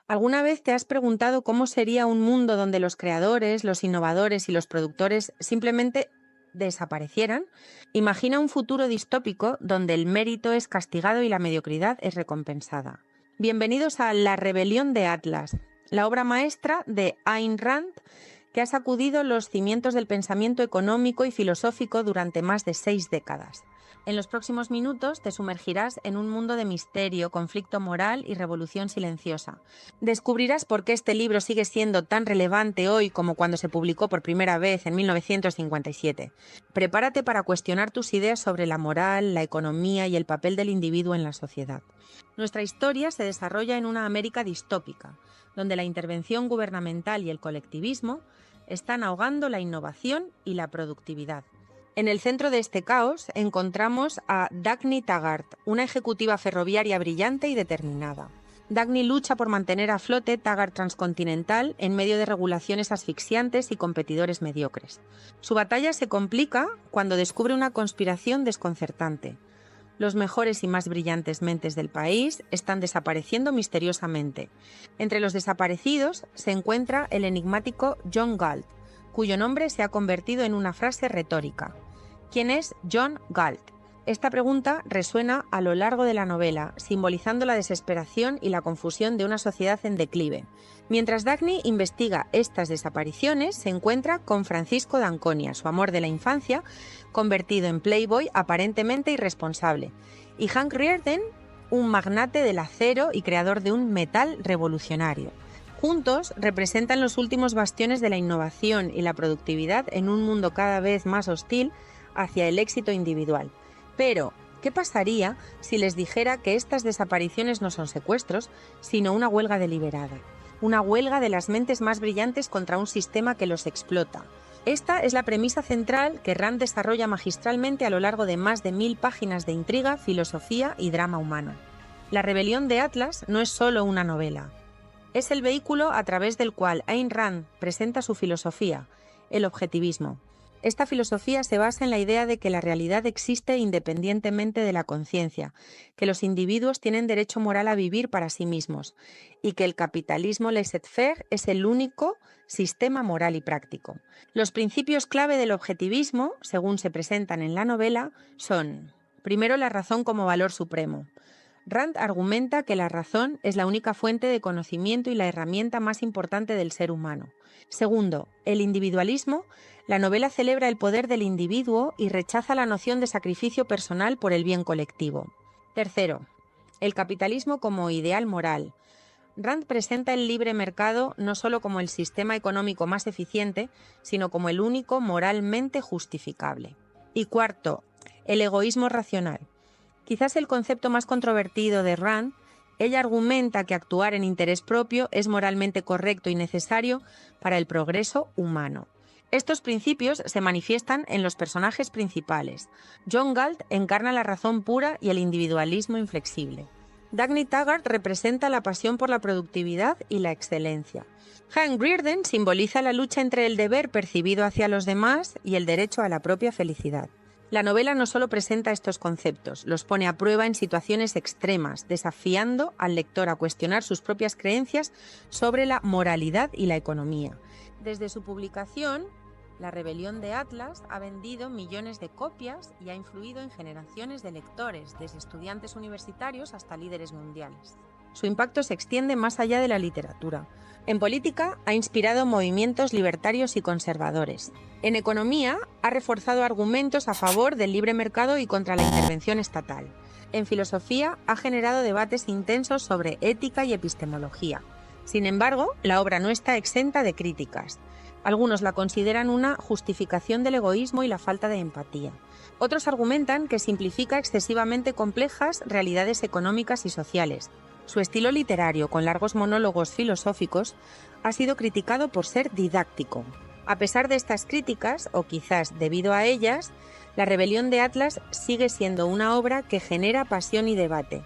¿Alguna vez te has preguntado cómo sería un mundo donde los creadores, los innovadores y los productores simplemente desaparecieran? Imagina un futuro distópico donde el mérito es castigado y la mediocridad es recompensada. Bienvenidos a La rebelión de Atlas, la obra maestra de Ayn Rand, que ha sacudido los cimientos del pensamiento económico y filosófico durante más de 6 décadas. En los próximos minutos te sumergirás en un mundo de misterio, conflicto moral y revolución silenciosa. Descubrirás por qué este libro sigue siendo tan relevante hoy como cuando se publicó por primera vez en 1957. Prepárate para cuestionar tus ideas sobre la moral, la economía y el papel del individuo en la sociedad. Nuestra historia se desarrolla en una América distópica, donde la intervención gubernamental y el colectivismo están ahogando la innovación y la productividad. En el centro de este caos encontramos a Dagny Taggart, una ejecutiva ferroviaria brillante y determinada. Dagny lucha por mantener a flote Taggart Transcontinental en medio de regulaciones asfixiantes y competidores mediocres. Su batalla se complica cuando descubre una conspiración desconcertante. Los mejores y más brillantes mentes del país están desapareciendo misteriosamente. Entre los desaparecidos se encuentra el enigmático John Galt, cuyo nombre se ha convertido en una frase retórica. ¿Quién es John Galt? Esta pregunta resuena a lo largo de la novela, simbolizando la desesperación y la confusión de una sociedad en declive. Mientras Dagny investiga estas desapariciones, se encuentra con Francisco d'Anconia, su amor de la infancia, convertido en playboy aparentemente irresponsable, y Hank Rearden, un magnate del acero y creador de un metal revolucionario. Juntos representan los últimos bastiones de la innovación y la productividad en un mundo cada vez más hostil hacia el éxito individual. Pero, ¿qué pasaría si les dijera que estas desapariciones no son secuestros, sino una huelga deliberada? Una huelga de las mentes más brillantes contra un sistema que los explota. Esta es la premisa central que Rand desarrolla magistralmente a lo largo de más de 1000 páginas de intriga, filosofía y drama humano. La rebelión de Atlas no es solo una novela. Es el vehículo a través del cual Ayn Rand presenta su filosofía, el objetivismo. Esta filosofía se basa en la idea de que la realidad existe independientemente de la conciencia, que los individuos tienen derecho moral a vivir para sí mismos y que el capitalismo laissez-faire es el único sistema moral y práctico. Los principios clave del objetivismo, según se presentan en la novela, son: primero, la razón como valor supremo. Rand argumenta que la razón es la única fuente de conocimiento y la herramienta más importante del ser humano. Segundo, el individualismo. La novela celebra el poder del individuo y rechaza la noción de sacrificio personal por el bien colectivo. Tercero, el capitalismo como ideal moral. Rand presenta el libre mercado no solo como el sistema económico más eficiente, sino como el único moralmente justificable. Y cuarto, el egoísmo racional. Quizás el concepto más controvertido de Rand, ella argumenta que actuar en interés propio es moralmente correcto y necesario para el progreso humano. Estos principios se manifiestan en los personajes principales. John Galt encarna la razón pura y el individualismo inflexible. Dagny Taggart representa la pasión por la productividad y la excelencia. Hank Rearden simboliza la lucha entre el deber percibido hacia los demás y el derecho a la propia felicidad. La novela no solo presenta estos conceptos, los pone a prueba en situaciones extremas, desafiando al lector a cuestionar sus propias creencias sobre la moralidad y la economía. Desde su publicación, La rebelión de Atlas ha vendido millones de copias y ha influido en generaciones de lectores, desde estudiantes universitarios hasta líderes mundiales. Su impacto se extiende más allá de la literatura. En política ha inspirado movimientos libertarios y conservadores. En economía ha reforzado argumentos a favor del libre mercado y contra la intervención estatal. En filosofía ha generado debates intensos sobre ética y epistemología. Sin embargo, la obra no está exenta de críticas. Algunos la consideran una justificación del egoísmo y la falta de empatía. Otros argumentan que simplifica excesivamente complejas realidades económicas y sociales. Su estilo literario, con largos monólogos filosóficos, ha sido criticado por ser didáctico. A pesar de estas críticas, o quizás debido a ellas, La rebelión de Atlas sigue siendo una obra que genera pasión y debate,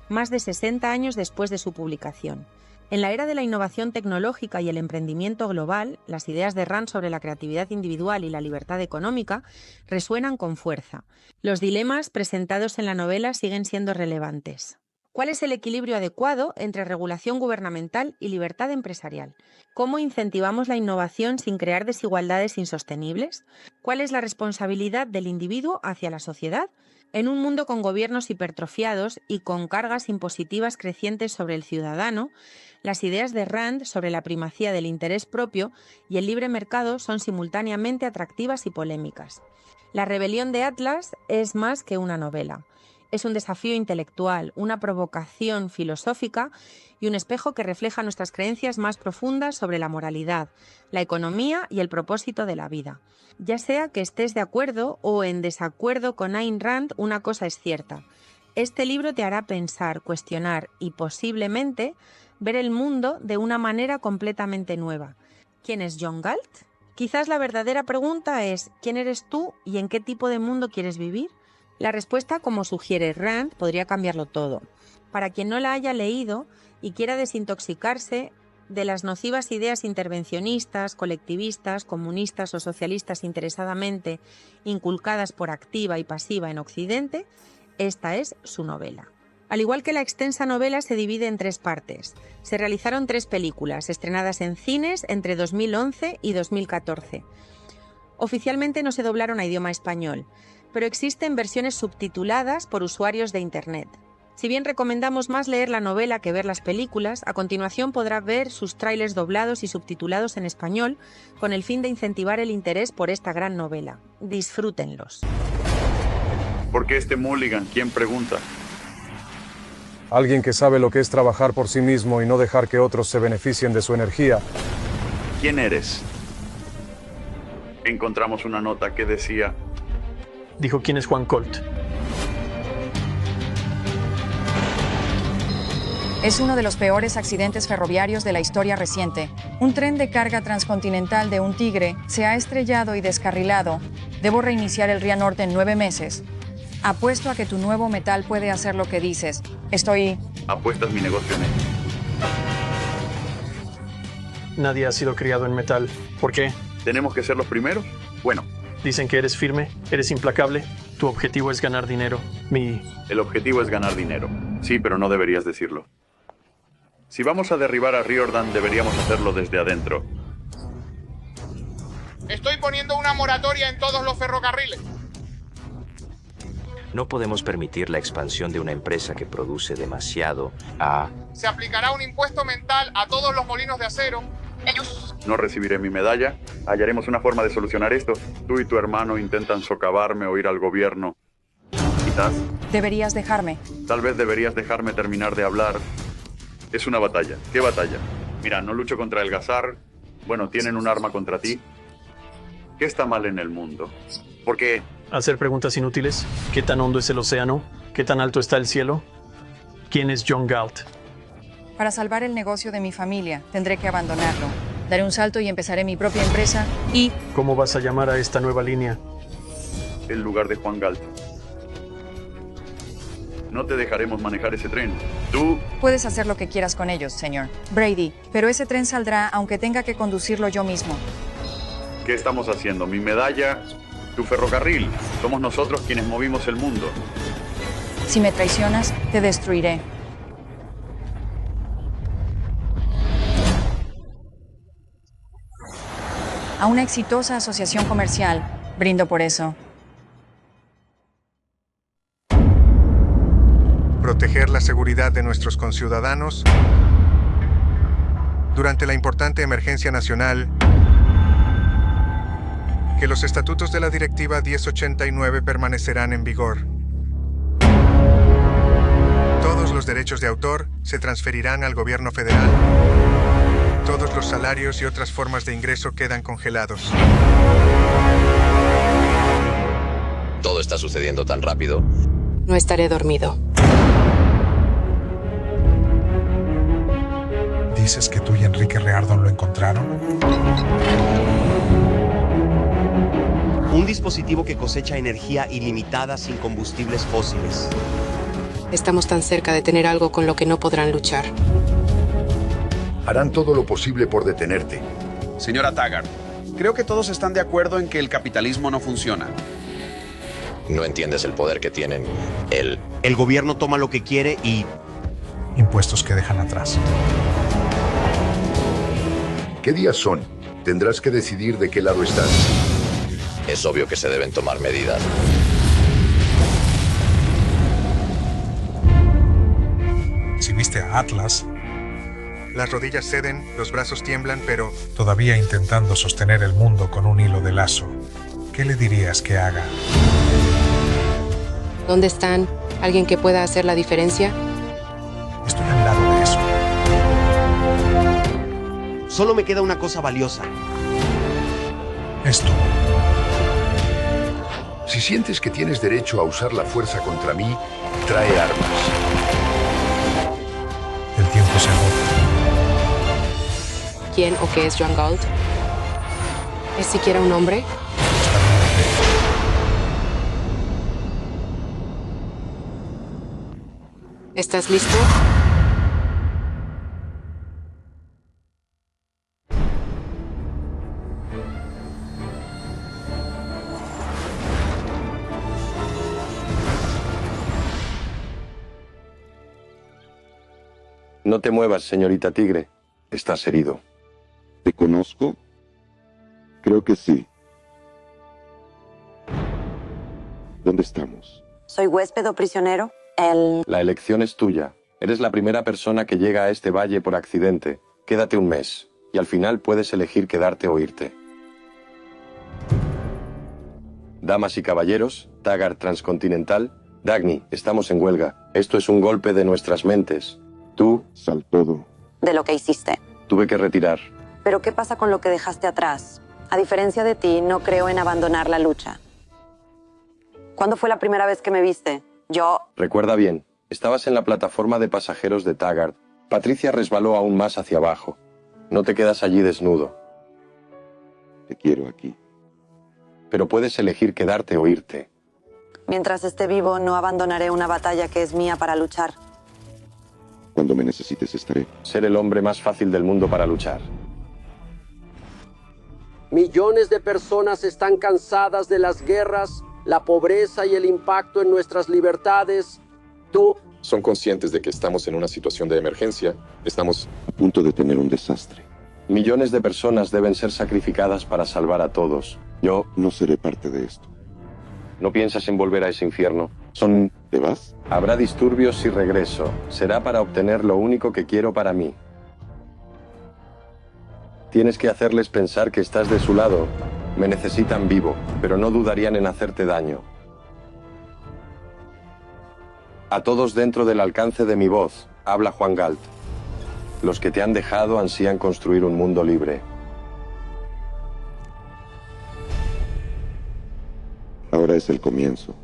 más de 60 años después de su publicación. En la era de la innovación tecnológica y el emprendimiento global, las ideas de Rand sobre la creatividad individual y la libertad económica resuenan con fuerza. Los dilemas presentados en la novela siguen siendo relevantes. ¿Cuál es el equilibrio adecuado entre regulación gubernamental y libertad empresarial? ¿Cómo incentivamos la innovación sin crear desigualdades insostenibles? ¿Cuál es la responsabilidad del individuo hacia la sociedad? En un mundo con gobiernos hipertrofiados y con cargas impositivas crecientes sobre el ciudadano, las ideas de Rand sobre la primacía del interés propio y el libre mercado son simultáneamente atractivas y polémicas. La rebelión de Atlas es más que una novela. Es un desafío intelectual, una provocación filosófica y un espejo que refleja nuestras creencias más profundas sobre la moralidad, la economía y el propósito de la vida. Ya sea que estés de acuerdo o en desacuerdo con Ayn Rand, una cosa es cierta. Este libro te hará pensar, cuestionar y posiblemente ver el mundo de una manera completamente nueva. ¿Quién es John Galt? Quizás la verdadera pregunta es ¿quién eres tú y en qué tipo de mundo quieres vivir? La respuesta, como sugiere Rand, podría cambiarlo todo. Para quien no la haya leído y quiera desintoxicarse de las nocivas ideas intervencionistas, colectivistas, comunistas o socialistas interesadamente inculcadas por activa y pasiva en Occidente, esta es su novela. Al igual que la extensa novela, se divide en 3 partes. Se realizaron 3 películas, estrenadas en cines entre 2011 y 2014. Oficialmente no se doblaron a idioma español, pero existen versiones subtituladas por usuarios de Internet. Si bien recomendamos más leer la novela que ver las películas, a continuación podrá ver sus tráilers doblados y subtitulados en español con el fin de incentivar el interés por esta gran novela. Disfrútenlos. ¿Por qué este Mulligan? ¿Quién pregunta? Alguien que sabe lo que es trabajar por sí mismo y no dejar que otros se beneficien de su energía. ¿Quién eres? Encontramos una nota que decía... Dijo quién es Juan Colt. Es uno de los peores accidentes ferroviarios de la historia reciente. Un tren de carga transcontinental de un Tigre se ha estrellado y descarrilado. Debo reiniciar el RIA Norte en 9 meses. Apuesto a que tu nuevo metal puede hacer lo que dices. Apuestas mi negocio en él. Nadie ha sido criado en metal. ¿Por qué? ¿Tenemos que ser los primeros? Bueno, Dicen que eres firme, eres implacable. Tu objetivo es ganar dinero. el objetivo es ganar dinero. Sí, pero no deberías decirlo. Si vamos a derribar a Riordan, deberíamos hacerlo desde adentro. Estoy poniendo una moratoria en todos los ferrocarriles. No podemos permitir la expansión de una empresa que produce demasiado a... Se aplicará un impuesto mental a todos los molinos de acero. No recibiré mi medalla. Hallaremos una forma de solucionar esto. Tú y tu hermano intentan socavarme o ir al gobierno. Quizás. Deberías dejarme. Tal vez deberías dejarme terminar de hablar. Es una batalla. ¿Qué batalla? Mira, no lucho contra el Gazar. Bueno, tienen un arma contra ti. ¿Qué está mal en el mundo? Porque... Hacer preguntas inútiles. ¿Qué tan hondo es el océano? ¿Qué tan alto está el cielo? ¿Quién es John Galt? Para salvar el negocio de mi familia, tendré que abandonarlo. Daré un salto y empezaré mi propia empresa y... ¿Cómo vas a llamar a esta nueva línea? el lugar de Juan Galt. No te dejaremos manejar ese tren. Tú... Puedes hacer lo que quieras con ellos, señor Brady, pero ese tren saldrá aunque tenga que conducirlo yo mismo. ¿Qué estamos haciendo? Mi medalla, tu ferrocarril. Somos nosotros quienes movimos el mundo. Si me traicionas, te destruiré. A una exitosa asociación comercial, brindo por eso. Proteger la seguridad de nuestros conciudadanos durante la importante emergencia nacional, que los estatutos de la Directiva 1089 permanecerán en vigor. Todos los derechos de autor se transferirán al gobierno federal. Todos los salarios y otras formas de ingreso quedan congelados. Todo está sucediendo tan rápido. No estaré dormido. ¿Dices que tú y Enrique Riordan lo encontraron? Un dispositivo que cosecha energía ilimitada sin combustibles fósiles. Estamos tan cerca de tener algo con lo que no podrán luchar. Harán todo lo posible por detenerte. Señora Taggart, creo que todos están de acuerdo en que el capitalismo no funciona. No entiendes el poder que tienen. El gobierno toma lo que quiere y impuestos que dejan atrás. ¿Qué días son? Tendrás que decidir de qué lado estás. Es obvio que se deben tomar medidas. Si viste a Atlas, Las rodillas ceden, los brazos tiemblan, pero todavía intentando sostener el mundo con un hilo de lazo, ¿qué le dirías que haga? ¿Dónde están? ¿Alguien que pueda hacer la diferencia? Estoy al lado de eso. Solo me queda una cosa valiosa. Esto. Si sientes que tienes derecho a usar la fuerza contra mí, trae armas. El tiempo se agota. ¿Quién o qué es John Galt? ¿Es siquiera un hombre? ¿Estás listo? No te muevas, señorita Tigre. Estás herido. ¿Te conozco? Creo que sí. ¿Dónde estamos? ¿Soy huésped o prisionero? La elección es tuya. Eres la primera persona que llega a este valle por accidente. Quédate un mes, y al final puedes elegir quedarte o irte. Damas y caballeros, Taggart Transcontinental, Dagny, estamos en huelga. Esto es un golpe de nuestras mentes. Tú... Sal todo. De lo que hiciste. Tuve que retirar. Pero ¿qué pasa con lo que dejaste atrás? A diferencia de ti, no creo en abandonar la lucha. ¿Cuándo fue la primera vez que me viste? Recuerda bien, estabas en la plataforma de pasajeros de Taggart. Patricia resbaló aún más hacia abajo. No te quedas allí desnudo. Te quiero aquí. Pero puedes elegir quedarte o irte. Mientras esté vivo, no abandonaré una batalla que es mía para luchar. Cuando me necesites estaré. Ser el hombre más fácil del mundo para luchar. Millones de personas están cansadas de las guerras, la pobreza y el impacto en nuestras libertades. Tú... Son conscientes de que estamos en una situación de emergencia. Estamos a punto de tener un desastre. Millones de personas deben ser sacrificadas para salvar a todos. Yo... No seré parte de esto. ¿No piensas en volver a ese infierno? ¿Te vas? Habrá disturbios si regreso. Será para obtener lo único que quiero para mí. Tienes que hacerles pensar que estás de su lado. Me necesitan vivo, pero no dudarían en hacerte daño. A todos dentro del alcance de mi voz, habla Juan Galt. Los que te han dejado ansían construir un mundo libre. Ahora es el comienzo.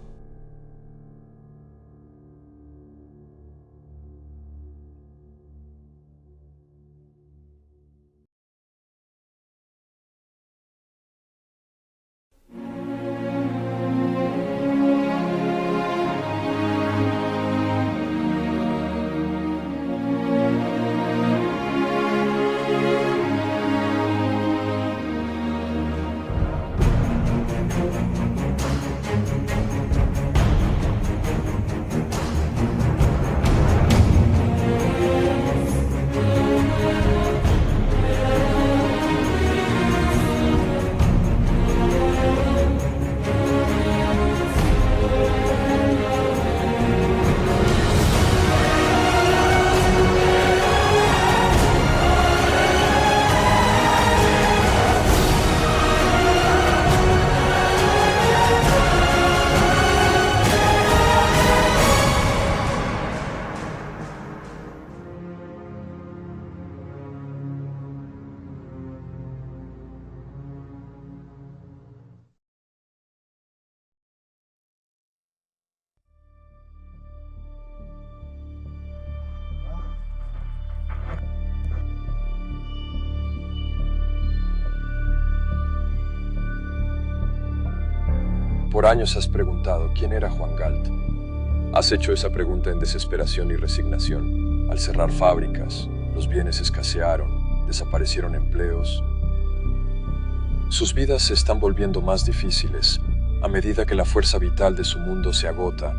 Por años has preguntado quién era Juan Galt. Has hecho esa pregunta en desesperación y resignación. Al cerrar fábricas, los bienes escasearon, desaparecieron empleos. Sus vidas se están volviendo más difíciles a medida que la fuerza vital de su mundo se agota.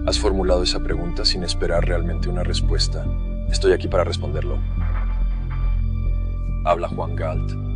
Has formulado esa pregunta sin esperar realmente una respuesta. Estoy aquí para responderlo. Habla Juan Galt.